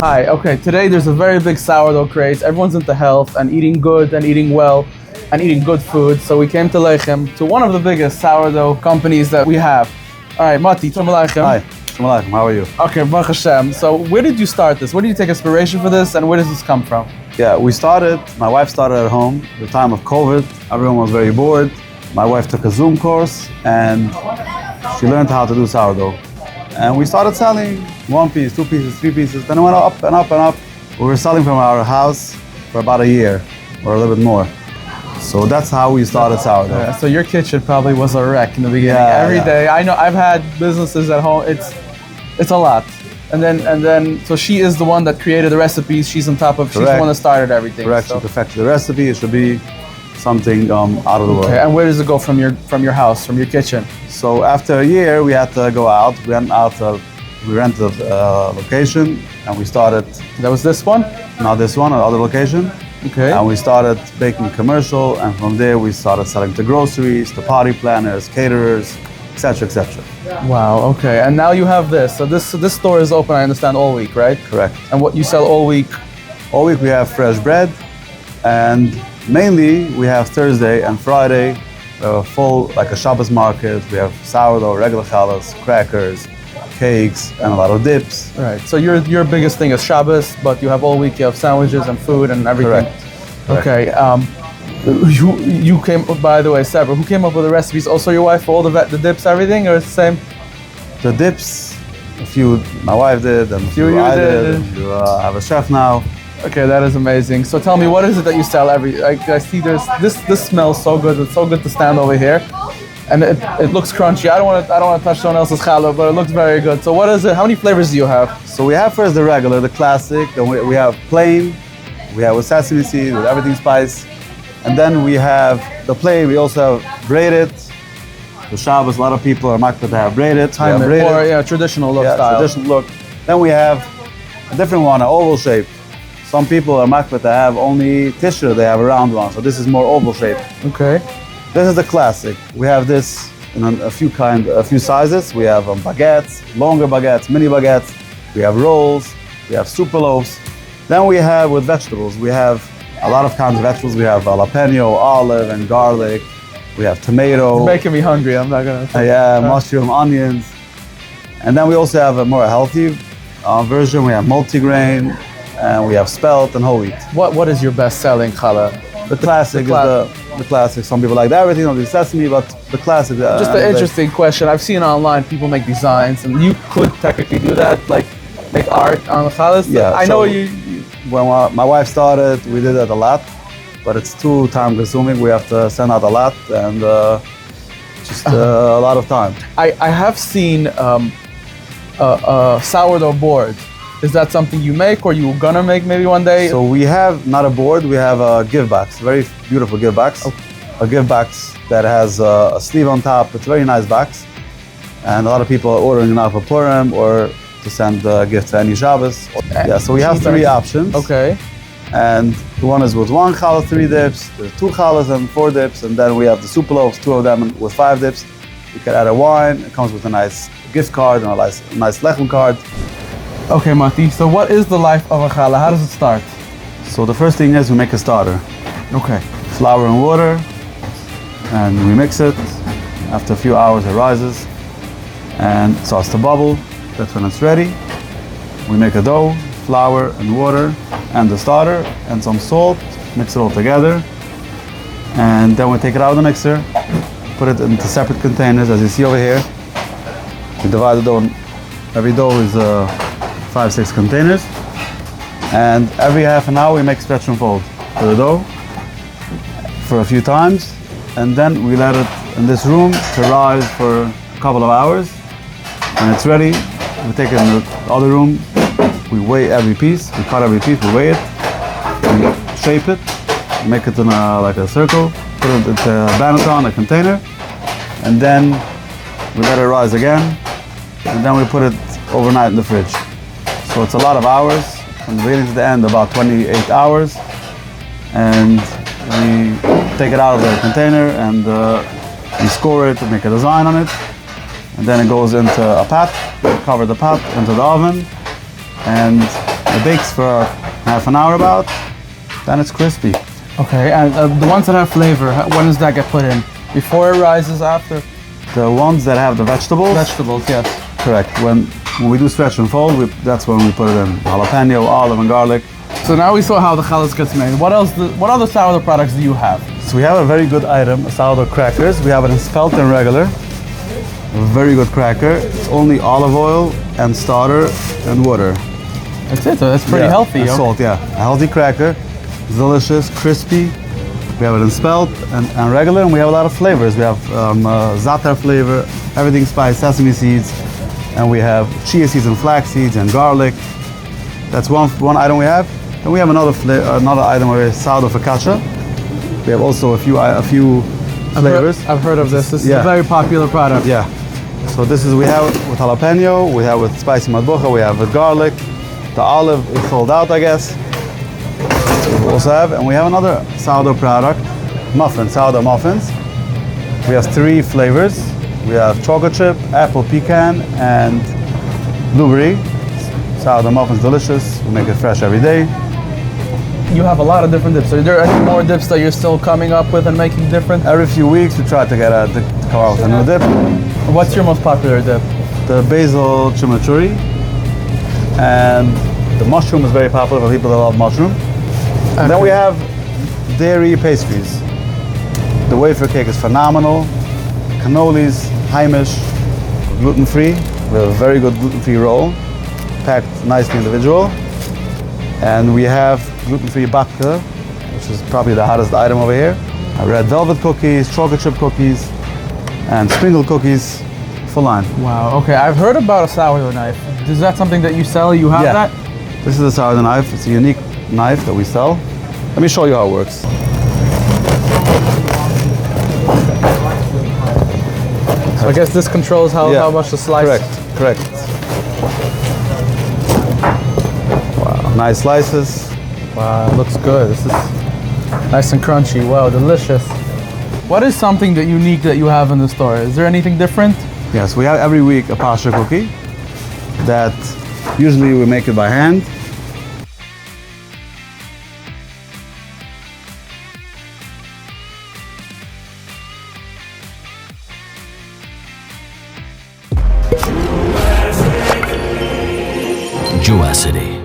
Hi, okay, today there's a very big sourdough craze. Everyone's into health and eating good and eating well and eating good food. So we came to Lechem, to one of the biggest sourdough companies that we have. All right, Mati, Shalom Aleichem. Hi, Shalom Aleichem, how are you? Okay, Baruch Hashem. So where did you start this? Where did you take inspiration for this and where does this come from? Yeah, my wife started at home. At the time of COVID, everyone was very bored. My wife took a Zoom course and she learned how to do sourdough. And we started selling 1 piece, 2 pieces, 3 pieces. Then it went up and up and up. We were selling from our house for about a year or a little bit more. So that's how we started sourdough. Yeah, so your kitchen probably was a wreck in the beginning. Every day. I know I've had businesses at home. It's a lot. And then so she is the one that created the recipes. She's on top of. She's the one that started everything. Correct. So. She perfected the recipe. It should be something out of the world. Okay. And where does it go from your house, from your kitchen? So after a year, we had to go out. We rented a location, and we started. That was this one? Not this one, another location. Okay. And we started baking commercial, and from there we started selling to groceries, to party planners, caterers, etc., etc. Wow. Okay. And now you have this. So this store is open. I understand all week, right? Correct. And what you sell all week? All week we have fresh bread, and mainly we have Thursday and Friday full like a Shabbos market. We have sourdough, regular challahs, crackers, cakes, and a lot of dips. Right. So your biggest thing is Shabbos, but you have all week. You have sandwiches and food and everything. Correct. Okay. You came. By the way, Sabra, who came up with the recipes? Also your wife for all the dips, everything, or it's the same? The dips, a few my wife did, and a few I did. And you have a chef now. Okay, that is amazing. So tell me, what is it that you sell I see there's this smells so good. It's so good to stand over here, and it looks crunchy. I don't want to touch someone else's challah, but it looks very good. So what is it? How many flavors do you have? So we have first the regular, the classic, and we have plain. We have with sesame seed, with everything spice, and then we have the plain. We also have braided. The Shabbos, a lot of people are makbid to have braided. Traditional look style. Traditional look. Then we have a different one, an oval shape. Some people are makbid to have only tissue, they have a round one, so this is more oval shape. Okay. This is the classic. We have this in a few sizes. We have baguettes, longer baguettes, mini baguettes. We have rolls, we have super loaves. Then we have with vegetables, we have a lot of kinds of vegetables. We have jalapeno, olive, and garlic. We have tomato. It's making me hungry, I'm not gonna. Mushroom, onions. And then we also have a more healthy version. We have multigrain. And we have spelt and whole wheat. What is your best-selling challah? The classic is the classic. Some people like the everything on the sesame, but the classic. Just an interesting question. I've seen online people make designs, and you could technically do that, like make art on the challahs. Yeah, I know you. When my wife started, we did that a lot, but it's too time-consuming. We have to send out a lot and just a lot of time. I have seen a sourdough board. Is that something you make or you gonna make maybe one day? So we have not a board, we have a give box, very beautiful give box. Okay. A give box that has a sleeve on top. It's a very nice box. And a lot of people are ordering now for Purim or to send a gift to any Shabbos. Yeah, so we have 3 options. Okay. And one is with 1 challah, 3 dips, there's 2 challahs and 4 dips, and then we have the super loaves, 2 of them with 5 dips. You can add a wine, it comes with a nice gift card and a nice Lechem card. Okay, Mati, so what is the life of a challah? How does it start? So the first thing is we make a starter. Okay. Flour and water, and we mix it. After a few hours it rises and starts to bubble. That's when it's ready. We make a dough, flour and water, and the starter, and some salt, mix it all together. And then we take it out of the mixer, put it into separate containers, as you see over here. We divide the dough, every dough is 5-6 containers, and every half an hour we make stretch and fold for the dough for a few times, and then we let it in this room to rise for a couple of hours. When it's ready, we take it in the other room, we weigh every piece, we cut every piece, we weigh it, we shape it, make it in like a circle, put it into a banneton, a container, and then we let it rise again, and then we put it overnight in the fridge. So it's a lot of hours, from the beginning to the end, about 28 hours. And we take it out of the container and we score it, make a design on it. And then it goes into a pot, we cover the pot into the oven. And It bakes for half an hour about, then it's crispy. Okay, and the ones that have flavor, when does that get put in? Before it rises, after? The ones that have the vegetables? Vegetables, yes. Correct. When we do stretch and fold, that's when we put it in jalapeno, olive, and garlic. So now we saw how the challah gets made. What other sourdough products do you have? So we have a very good item, sourdough crackers. We have it in spelt and regular. A very good cracker. It's only olive oil and starter and water. That's it. So that's pretty healthy. And salt, yeah. A healthy cracker. It's delicious, crispy. We have it in spelt and regular, and we have a lot of flavors. We have za'atar flavor, everything spiced, sesame seeds, and we have chia seeds and flax seeds and garlic. That's one item we have. Then we have another item where it's sourdough focaccia. We have also a few flavors. I've heard of this. This is a very popular product. Yeah. So this is, we have with jalapeno, we have with spicy matbucha, we have with garlic. The olive is sold out, I guess. We also have, and we have another sourdough product, muffins, sourdough muffins. We have 3 flavors. We have chocolate chip, apple pecan, and blueberry. Sourdough muffins, delicious. We make it fresh every day. You have a lot of different dips. Are there any more dips that you're still coming up with and making different? Every few weeks we try to come out with a new dip. What's your most popular dip? The basil chimichurri, and the mushroom is very popular for people that love mushroom. And then we have dairy pastries. The wafer cake is phenomenal. Cannolis, Heimish, gluten-free. We have a very good gluten-free roll, packed nicely individual. And we have gluten-free babka, which is probably the hottest item over here. Red velvet cookies, chocolate chip cookies, and sprinkle cookies, full line. Wow, okay. I've heard about a sourdough knife. Is that something that you sell? You have that? This is a sourdough knife. It's a unique knife that we sell. Let me show you how it works. So I guess this controls how much to slice. Correct. Wow, nice slices. Wow, it looks good. This is nice and crunchy. Wow, delicious. What is something that unique that you have in the store? Is there anything different? Yes, we have every week a pasture cookie that usually we make it by hand. Jewasity.